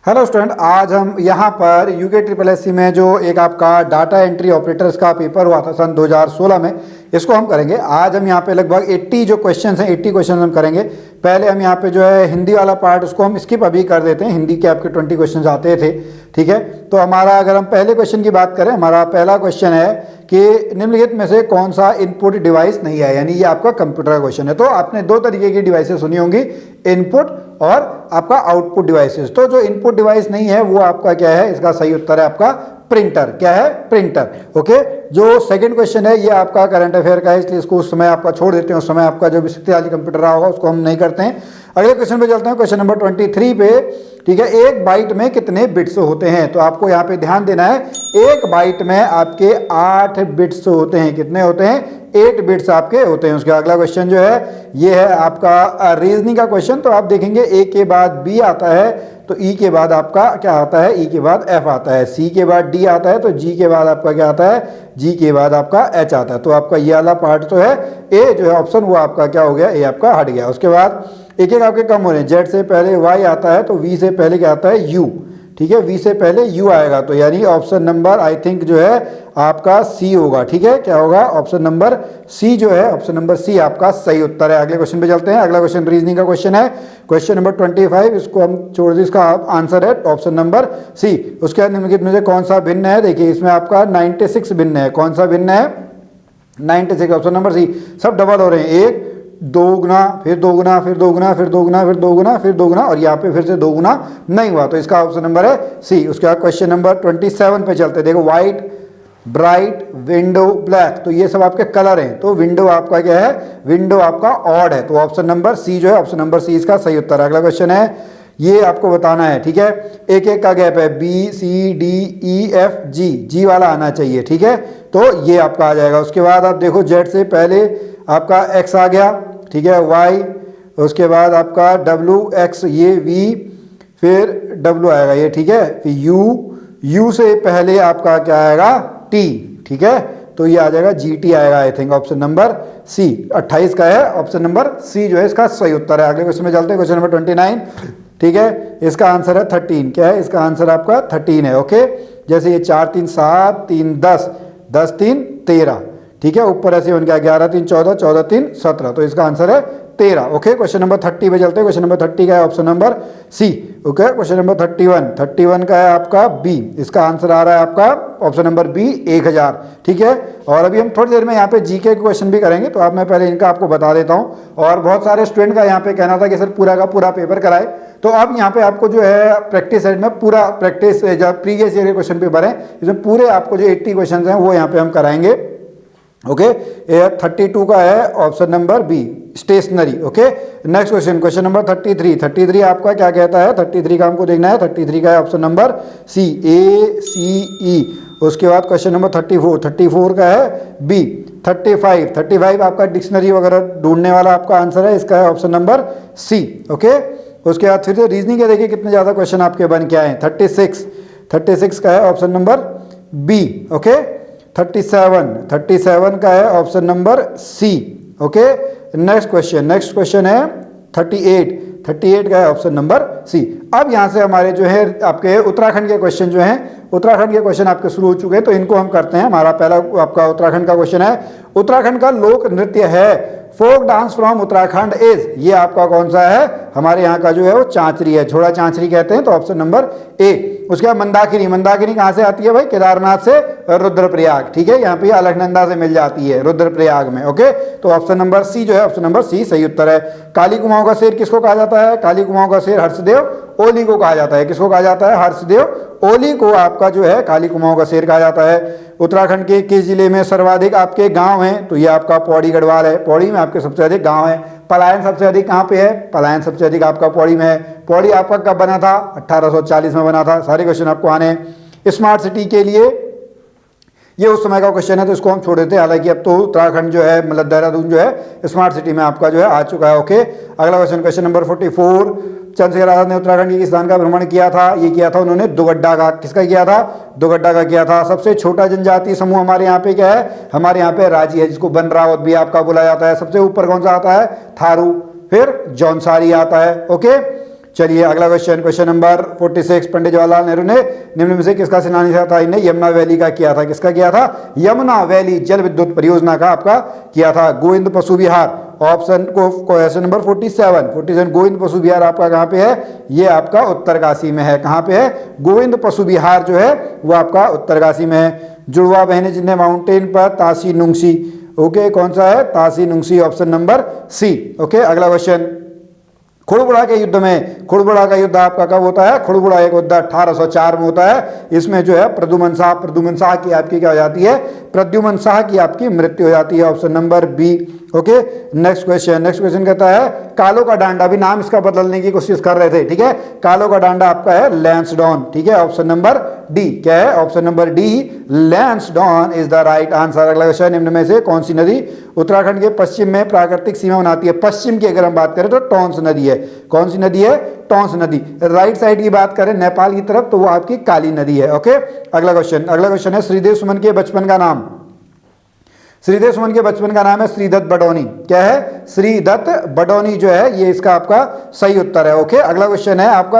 Hello student, आज हम यहाँ पर यूके ट्रिपल एस सी में जो एक आपका डाटा एंट्री ऑपरेटर्स का पेपर हुआ था सन 2016 में, इसको हम करेंगे। आज हम यहाँ पे लगभग 80 जो क्वेश्चंस हैं 80 क्वेश्चंस हम करेंगे। पहले हम यहाँ पे जो है हिंदी वाला पार्ट उसको हम स्किप अभी कर देते हैं। हिंदी के आपके 20 क्वेश्चंस आते थे, ठीक है। तो हमारा अगर हम पहले क्वेश्चन की बात करें, हमारा पहला क्वेश्चन है कि निम्नलिखित में से कौन सा इनपुट डिवाइस नहीं है, यानी ये आपका कंप्यूटर का क्वेश्चन है। तो आपने दो तरीके की डिवाइसेस सुनी होंगी, इनपुट और आपका आउटपुट डिवाइसेस। तो जो इनपुट डिवाइस नहीं है वो आपका क्या है, इसका सही उत्तर है आपका प्रिंटर। क्या है? प्रिंटर। ओके। जो सेकंड क्वेश्चन है ये आपका करंट अफेयर का है, इसलिए इसको उस समय आपका छोड़ देते हैं। उस समय आपका जो भी शक्तिशाली कंप्यूटर रहा होगा उसको हम नहीं करते हैं। अगले क्वेश्चन पे चलते हैं, क्वेश्चन नंबर 23 पे, ठीक है। एक बाइट में कितने बिट्स होते हैं? तो आपको यहाँ पे ध्यान देना है, एक बाइट में आपके 8 बिट्स होते हैं। कितने होते हैं? 8 बिट्स आपके होते हैं। उसका अगला क्वेश्चन जो है ये है आपका रीजनिंग का क्वेश्चन। तो आप देखेंगे ए के बाद बी आता है, तो ई के बाद आपका क्या आता है? ई के बाद एफ आता है। सी के बाद डी आता है, तो जी के बाद आपका क्या आता है? जी के बाद आपका एच आता है। तो आपका ये वाला पार्ट तो है ए जो है ऑप्शन, वो आपका क्या हो गया? ए आपका हट गया। उसके बाद एक एक आपके कम हो रहे हैं। जेड से पहले वाई आता है, तो वी से पहले क्या आता है? यू, ठीक है। वी से पहले यू आएगा, तो यानी ऑप्शन नंबर आई थिंक जो है आपका सी होगा, ठीक है। क्या होगा? ऑप्शन नंबर सी जो है, ऑप्शन नंबर सी आपका सही उत्तर है। अगले क्वेश्चन पे चलते हैं। अगला क्वेश्चन रीजनिंग का क्वेश्चन है, क्वेश्चन नंबर 25। इसको हम छोड़ दें, इसका आंसर है ऑप्शन नंबर सी। उसके बाद निम्नलिखित में से कौन सा भिन्न है? देखिए इसमें आपका 96 भिन्न है। कौन सा भिन्न है? 96, ऑप्शन नंबर सी। सब डबल हो रहे हैं, एक दो गुना, फिर दो गुना, फिर दो गुना, फिर दो गुना, फिर दो गुना, फिर दो गुना, और यहाँ पे फिर से दो गुना नहीं हुआ, तो इसका ऑप्शन नंबर है सी। उसके बाद क्वेश्चन नंबर 27 पे चलते हैं। देखो व्हाइट, ब्राइट, विंडो, ब्लैक, तो ये सब आपके कलर हैं। तो विंडो आपका क्या है? विंडो आपका ऑड है, तो ऑप्शन नंबर सी जो है, ऑप्शन नंबर सी इसका सही उत्तर है। अगला क्वेश्चन है, ये आपको बताना है, ठीक है। एक एक का गैप है, B C D E F G, G वाला आना चाहिए, ठीक है। तो ये आपका आ जाएगा। उसके बाद आप देखो जेड से पहले आपका एक्स आ गया, ठीक है, वाई, उसके बाद आपका डब्ल्यू, एक्स, ये वी, फिर डब्ल्यू आएगा ये, ठीक है। फिर यू, यू से पहले आपका क्या आएगा? टी, ठीक है। तो ये आ जाएगा जी टी आएगा, I think option number C. 28 का है, ऑप्शन नंबर सी जो है इसका सही उत्तर है। अगले क्वेश्चन में चलते हैं, क्वेश्चन नंबर 29, ठीक है। इसका आंसर है 13। क्या है? इसका आंसर आपका 13 है, ओके। जैसे ये 4 3 7 3 10, 10 3 13, ठीक है। ऊपर ऐसे बन गया 11 3 14, 14 3 17, तो इसका आंसर है 13, ओके। क्वेश्चन नंबर 30 पे चलते हैं। क्वेश्चन नंबर 30 का है option number C, okay. Question number 31 का है आपका बी। इसका आंसर आ रहा है आपका ऑप्शन नंबर बी, 1000, ठीक है। और अभी हम थोड़ी देर में यहाँ पे जीके के क्वेश्चन भी करेंगे, तो आप मैं पहले इनका आपको बता देता हूँ। और बहुत सारे स्टूडेंट का यहाँ पे कहना था कि सर पूरा का पूरा पेपर कराए, तो अब यहाँ पे आपको जो है प्रैक्टिस सेट में पूरा प्रैक्टिस जब प्रीवियस ईयर के क्वेश्चन पेपर है, इसमें पूरे आपको जो 80 क्वेश्चन हैं वो यहाँ पे हम कराएंगे, ओके। 32 का है option number B, stationery, okay. Next question, question number 33 आपका क्या कहता है? 33 का हमको देखना है। 33 का है ऑप्शन नंबर सी, ए सी ई। उसके बाद क्वेश्चन नंबर 34 का है बी। 35 आपका डिक्शनरी वगैरह ढूंढने वाला आपका आंसर है, इसका है ऑप्शन नंबर सी, ओके। उसके बाद फिर से रीजनिंग के देखिए कितने ज़्यादा क्वेश्चन आपके बन के आए। 36 का है ऑप्शन नंबर बी, ओके। 37 का है option number C, okay. Next question है 38 का है ऑप्शन नंबर सी। अब यहाँ से हमारे जो है आपके उत्तराखंड के क्वेश्चन जो हैं, उत्तराखंड के क्वेश्चन आपके शुरू हो चुके हैं, तो इनको हम करते हैं। हमारा पहला आपका उत्तराखंड का क्वेश्चन है, उत्तराखंड का लोक नृत्य है folk dance from Uttarakhand is, ये आपका कौन सा है? हमारे यहाँ का जो है वो चांचरी है, छोड़ा चांचरी कहते हैं, तो ऑप्शन नंबर ए। उसके बाद मंदाकिनी कहाँ से आती है भाई? केदारनाथ से रुद्रप्रयाग, ठीक है। यहाँ पे अलकनंदा से मिल जाती है रुद्रप्रयाग में, ओके। तो ऑप्शन नंबर सी जो है, ऑप्शन नंबर सी सही उत्तर है। काली कुमाऊं का शेर किसको कहा जाता है? काली कुमाऊं का शेर हर्षदेव ओली को कहा जाता है। किसको कहा जाता है? हर्षदेव ओली को आपका जो है काली कुमाऊं का शेर कहा जाता है। उत्तराखंड के किस जिले में सर्वाधिक आपके गांव हैं? तो ये आपका पौड़ी गढ़वाल है। पौड़ी में आपके सबसे अधिक गांव हैं। पलायन सबसे अधिक कहाँ पे है? पलायन सबसे अधिक आपका पौड़ी में है। पौड़ी आपका कब बना था? 1840 में बना था। सारे क्वेश्चन आपको आने हैं। स्मार्ट सिटी के लिए ये उस समय का क्वेश्चन है, तो इसको हम छोड़ देते हैं। हालांकि अब तो उत्तराखंड जो है मतलब देहरादून जो है स्मार्ट सिटी में आपका जो है आ चुका है, ओके। अगला question, question number 44, Chandrashekhar Azad ने उत्तराखंड के किस स्थान का भ्रमण किया था? ये किया था उन्होंने दुगड्डा का। किसका किया था? दुगड्डा का किया था। सबसे छोटा जनजातीय समूह हमारे यहाँ पे क्या है? हमारे यहाँ पे राजी है, जिसको बनरावत भी आपका बुलाया जाता है। सबसे ऊपर कौन सा आता है? थारू, फिर जौनसारी आता है, ओके। चलिए अगला question, question number 46, Pandit Jawaharlal Nehru ने निम्न में से किसका शिलान्यास था? इन्हें यमुना वैली का किया था। किसका किया था? यमुना वैली जल विद्युत परियोजना का आपका किया था। गोविंद पशु विहार, ऑप्शन को क्वेश्चन नंबर 47 गोविंद पशु विहार आपका कहाँ पे है? ये आपका उत्तरकाशी में है। कहाँ पे है? गोविंद पशु विहार जो है वो आपका उत्तरकाशी में है। जुड़वा बहनें जिन्हें माउंटेन पर तासी नुंगसी, ओके, कौन सा है? तासी नुंगसी, ऑप्शन नंबर सी। ओके, अगला क्वेश्चन, खुड़बुड़ा के युद्ध में, खुड़बुड़ा का युद्ध आपका कब होता है? खुड़बुड़ा एक युद्ध 1804 में होता है। इसमें जो है प्रद्युमन शाह की आपकी क्या हो जाती है? प्रद्युमन शाह की आपकी मृत्यु हो जाती है, option number B. Okay, next question कहता है कालो का डांडा, भी नाम इसका बदलने की कोशिश कर रहे थे, ठीक है। कालो का डांडा आपका है लैंसडॉन, ठीक है, ऑप्शन नंबर डी। क्या है? Option number D, Lansdowne is the right answer. अगला क्वेश्चन, निम्न में से कौन सी नदी उत्तराखंड के पश्चिम में प्राकृतिक सीमा बनाती है? पश्चिम की अगर हम बात करें तो टोंस नदी है। कौन सी नदी है? टोंस नदी। राइट साइड की बात करें नेपाल की तरफ तो वो आपकी काली नदी है। ओके, अगला क्वेश्चन है श्रीदेव सुमन के बचपन का नाम। श्रीदेव सुमन के बचपन का नाम है श्रीदत्त बडौनी। क्या है? श्रीदत्त बडौनी जो है ये इसका आपका सही उत्तर है। ओके, अगला क्वेश्चन है आपका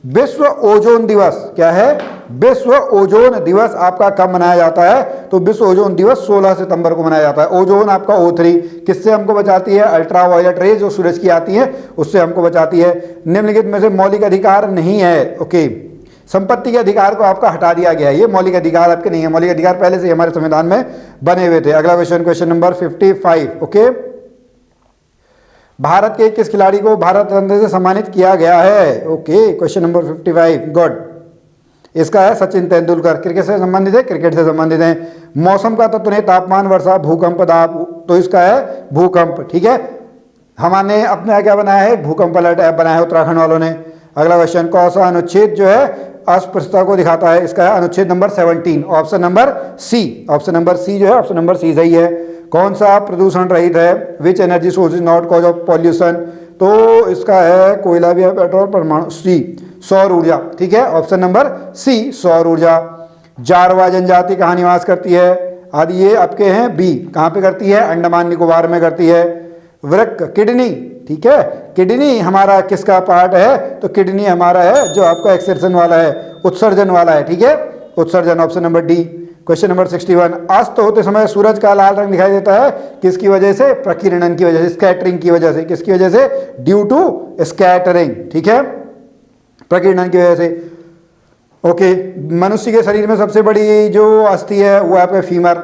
विश्व ओजोन दिवस। क्या है? विश्व ओजोन दिवस आपका कब मनाया जाता है? तो विश्व ओजोन दिवस 16 सितंबर को मनाया जाता है। ओजोन आपका O3 किससे हमको बचाती है? अल्ट्रा वायलेट रेज जो सूरज की आती है उससे हमको बचाती है। निम्नलिखित में से मौलिक अधिकार नहीं है। ओके, संपत्ति के अधिकार को आपका हटा दिया गया है, ये मौलिक अधिकार आपके नहीं है। मौलिक अधिकार पहले से हमारे संविधान में बने हुए थे। अगला क्वेश्चन नंबर 55। ओके, भारत के किस खिलाड़ी को भारत रत्न से सम्मानित किया गया है? Okay, question number 55, good. इसका है सचिन तेंदुलकर। क्रिकेट से संबंधित है? क्रिकेट से संबंधित है। मौसम का तत्व नहीं, तापमान, वर्षा, भूकंप, दाब, तो इसका है भूकंप, ठीक है। हमने अपने क्या बनाया है? भूकंप अलर्ट ऐप बनाया है उत्तराखंड वालों ने। अगला क्वेश्चन, कौन सा अनुच्छेद जो है अस्पृश्यता को दिखाता है? इसका है अनुच्छेद number 17, option number C. Option number C जो है, ऑप्शन नंबर सी सही है। कौन सा प्रदूषण रहित है? Which energy source is not cause of pollution? तो इसका है कोयला भी है, पेट्रोल, परमाणु, सी सौर ऊर्जा, ठीक है, ऑप्शन नंबर सी सौर ऊर्जा। जारवा जनजाति कहाँ निवास करती है? आदि ये आपके हैं बी। कहाँ पे करती है? अंडमान निकोबार में करती है। वृक्क, किडनी, ठीक है, किडनी हमारा किसका पार्ट है? तो किडनी हमारा है जो आपका एक्सर्शन वाला है, उत्सर्जन वाला है, ठीक है, उत्सर्जन, option number D. Question number 61, अस्त होते समय सूरज का लाल रंग दिखाई देता है किसकी वजह से? प्रकीर्णन की वजह से, स्कैटरिंग की वजह से। किसकी वजह से? ड्यू टू स्कैटरिंग, ठीक है, प्रकीर्णन की वजह से। ओके, मनुष्य के शरीर में सबसे बड़ी जो अस्थि है वो आपका फीमर,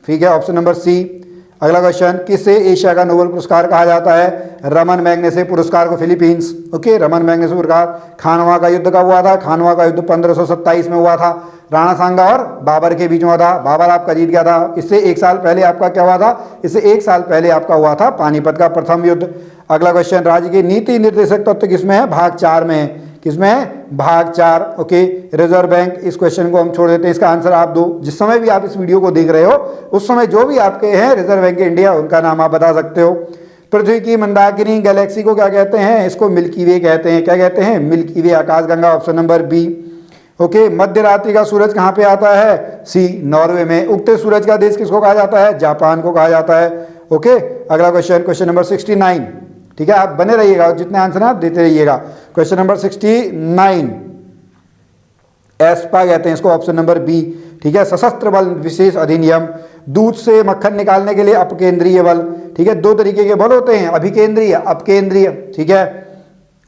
ठीक है, ऑप्शन नंबर सी। अगला क्वेश्चन, किसे एशिया का नोबेल पुरस्कार कहा जाता है? रमन मैग्सेसे पुरस्कार को फिलीपींस। ओके, रमन मैग्सेसे पुरस्कार। खानवा का युद्ध कब हुआ था? खानवा का युद्ध 1527 में हुआ था। राणा सांगा और बाबर के बीच में हुआ था। बाबर आपका जीत गया था। इससे एक साल पहले आपका क्या हुआ था? इससे एक साल पहले आपका हुआ था पानीपत का प्रथम युद्ध। अगला क्वेश्चन, राज्य के नीति निर्देशक तत्व किसमें है? भाग 4 में है। किसमें है? भाग 4। ओके, रिजर्व बैंक, इस क्वेश्चन को हम छोड़ देते हैं, इसका आंसर आप दो। जिस समय भी आप इस वीडियो को देख रहे हो उस समय जो भी आपके हैं रिजर्व बैंक इंडिया, उनका नाम आप बता सकते हो। पृथ्वी की मंदाकिनी गैलेक्सी को क्या कहते हैं? इसको मिल्की वे कहते हैं। क्या कहते हैं? मिल्की वे, आकाशगंगा, ऑप्शन नंबर बी। ओके, मध्य रात्रि का सूरज कहाँ पे आता है? सी, नॉर्वे में। उगते सूरज का देश किसको कहा जाता है? जापान को कहा जाता है। ओके, अगला क्वेश्चन नंबर 69, ठीक है, आप बने रहिएगा, जितने आंसर आप देते रहिएगा। क्वेश्चन नंबर 69, एस्पा कहते हैं इसको, ऑप्शन नंबर बी, ठीक है, सशस्त्र बल विशेष अधिनियम। दूध से मक्खन निकालने के लिए अपकेंद्रीय बल, ठीक है, दो तरीके के बल होते हैं, अभिकेंद्रीय, अपकेंद्रीय, ठीक है।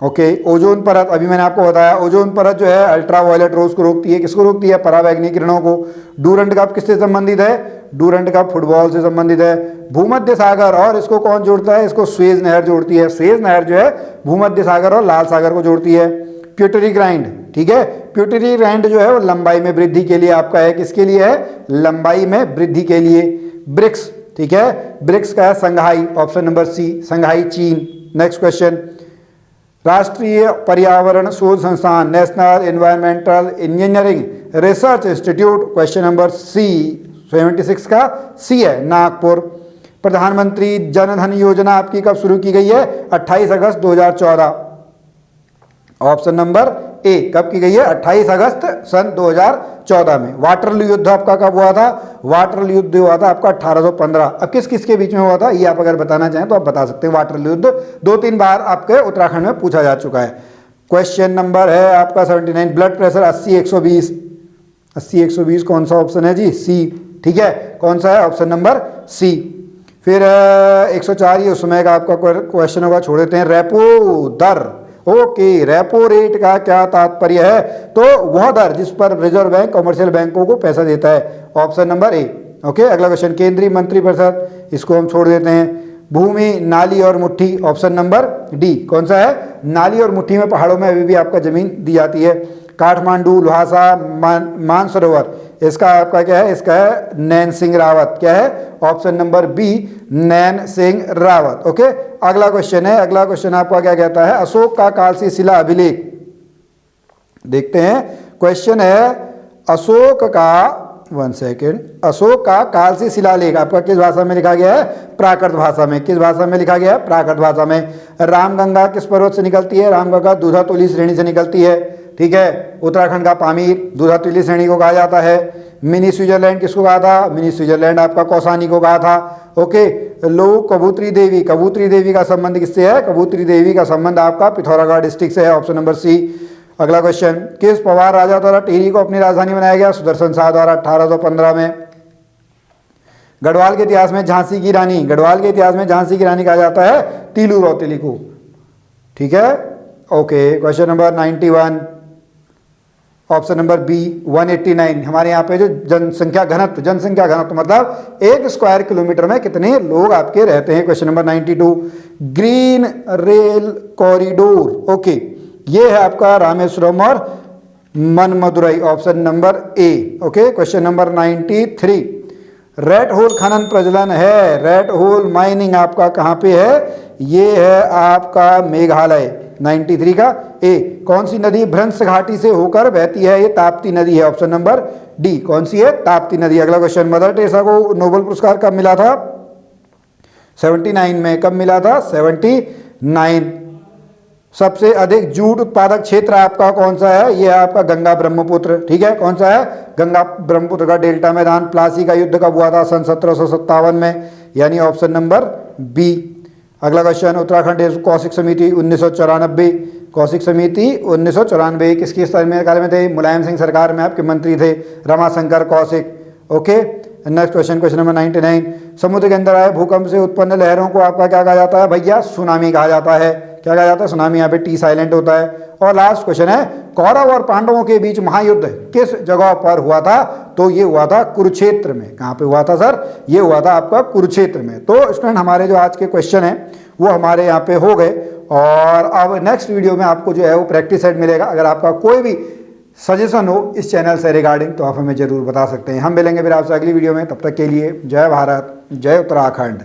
ओके, ओजोन परत, अभी मैंने आपको बताया, ओजोन परत जो है अल्ट्रा वायलेट रेज को रोकती है। किसको रोकती है? पराबैंगनी किरणों को। डूरंड कप किससे संबंधित है? डूरंड कप फुटबॉल से संबंधित है। भूमध्य सागर और इसको कौन जोड़ता है? इसको स्वेज नहर जोड़ती है। स्वेज नहर जो है भूमध्य सागर और लाल सागर को जोड़ती है। प्यूटरी ग्राइंड, ठीक है, प्यूटरी ग्राइंड जो है वो लंबाई में वृद्धि के लिए आपका है। किसके लिए है? लंबाई में वृद्धि के लिए। ब्रिक्स, ठीक है, ब्रिक्स का है संघाई, ऑप्शन नंबर सी, संघाई चीन। नेक्स्ट क्वेश्चन, राष्ट्रीय पर्यावरण शोध संस्थान, national environmental engineering research institute, question number C, 76 का सी है, नागपुर। प्रधानमंत्री जन धन योजना आपकी कब शुरू की गई है? 28 अगस्त 2014, ऑप्शन नंबर ए कब की गई है? 28 अगस्त सन 2014 में। वाटरलू युद्ध आपका कब हुआ था? वाटरलू युद्ध हुआ था आपका 1815। अब किस किस के बीच में हुआ था ये आप अगर बताना चाहें तो आप बता सकते हैं। वाटरलू युद्ध 2-3 बार आपके उत्तराखंड में पूछा जा चुका है। क्वेश्चन नंबर है आपका 79, ब्लड प्रेशर 80-120, 80-120 कौन सा ऑप्शन है जी? सी। ठीक है, कौन सा है? Option number C. फिर 104 ये उस समय का आपका क्वेश्चन होगा, छोड़ देते हैं। रेपो दर, ओके, रेपो रेट का क्या तात्पर्य है? तो वह दर जिस पर रिजर्व बैंक कमर्शियल बैंकों को पैसा देता है। Option number A. ओके, अगला क्वेश्चन, केंद्रीय मंत्रिपरिषद, इसको हम छोड़ देते हैं। भूमि, नाली और मुट्ठी, ऑप्शन नंबर डी। कौन सा है? नाली और मुट्ठी में पहाड़ों में अभी भी आपका जमीन दी जाती है। काठमांडू, ल्हासा, मानसरोवर, इसका आपका क्या है? इसका है नैन सिंह रावत। क्या है? Option number B, Nain Singh Rawat. Okay, अगला क्वेश्चन है, अगला क्वेश्चन आपका क्या कहता है? अशोक का कालसी शिला अभिलेख, देखते हैं। क्वेश्चन है अशोक का, 1 सेकेंड, अशोक का कालसी शिलालेख आपका किस भाषा में लिखा गया है? प्राकृत भाषा में। किस भाषा में लिखा गया है? प्राकृत भाषा में। रामगंगा किस पर्वत से निकलती है? रामगंगा दूधातुली श्रेणी से निकलती है। ठीक है, उत्तराखंड का पामीर दूधातुली श्रेणी को कहा जाता है। मिनी स्विट्जरलैंड किसको कहा था? मिनी स्विट्जरलैंड आपका कौसानी को कहा था। ओके, लो कबूतरी देवी, कबूतरी देवी का संबंध किससे है? कबूतरी देवी का संबंध आपका पिथौरागढ़ डिस्ट्रिक्ट से है। Option number C. अगला क्वेश्चन, किस पवार राजा द्वारा टिहरी को अपनी राजधानी बनाया गया? सुदर्शन शाह द्वारा 1815 में। गढ़वाल के इतिहास में झांसी की रानी, गढ़वाल के इतिहास में झांसी की रानी कहा जाता है तीलू रौतेली को। ठीक है, okay, question number 91, option number B 189। हमारे यहाँ पे जो जनसंख्या घनत्व मतलब 1 स्क्वायर किलोमीटर में कितने लोग आपके रहते हैं। Question number 92, green rail corridor, okay, ये है आपका रामेश्वरम और Manamadurai. Option number A. Okay, question number 93, rat hole खनन प्रज्वलन है, रेड होल माइनिंग आपका कहाँ पे है? ये है आपका मेघालय। 93 का ए। कौन सी नदी भ्रंश घाटी से होकर बहती है? ये ताप्ती नदी है। Option number D. कौन सी है? ताप्ती नदी। अगला क्वेश्चन, मदर टेरेसा को नोबेल पुरस्कार कब मिला था? 79 में। कब मिला था? 79। सबसे अधिक जूट उत्पादक क्षेत्र आपका कौन सा है? ये है आपका गंगा ब्रह्मपुत्र। ठीक है, कौन सा है? गंगा ब्रह्मपुत्र का डेल्टा मैदान। प्लासी का युद्ध कब हुआ था? सन 1757 में, यानी ऑप्शन नंबर बी। अगला क्वेश्चन, उत्तराखंड कौशिक समिति 1994, कौशिक समिति 1994 किसकी कार्यकाल में थे? मुलायम सिंह सरकार में आपके मंत्री थे Ramashankar Kaushik. Okay, next question, question number 99, समुद्र के अंदर आए भूकंप से उत्पन्न लहरों को आपका क्या कहा जाता है? भैया सुनामी कहा जाता है। क्या कहा जाता है? सुनामी। यहाँ पे टी साइलेंट होता है। और लास्ट क्वेश्चन है, कौरव और पांडवों के बीच महायुद्ध किस जगह पर हुआ था? तो ये हुआ था कुरुक्षेत्र में। कहाँ पे हुआ था सर? ये हुआ था आपका कुरुक्षेत्र में। तो स्टूडेंट, हमारे जो आज के क्वेश्चन हैं वो हमारे यहाँ पे हो गए। और अब नेक्स्ट वीडियो में आपको जो है वो प्रैक्टिस सेट मिलेगा। अगर आपका कोई भी सजेशन हो इस चैनल से रिगार्डिंग तो आप हमें जरूर बता सकते हैं। हम मिलेंगे फिर आपसे अगली वीडियो में। तब तक के लिए जय भारत, जय उत्तराखंड।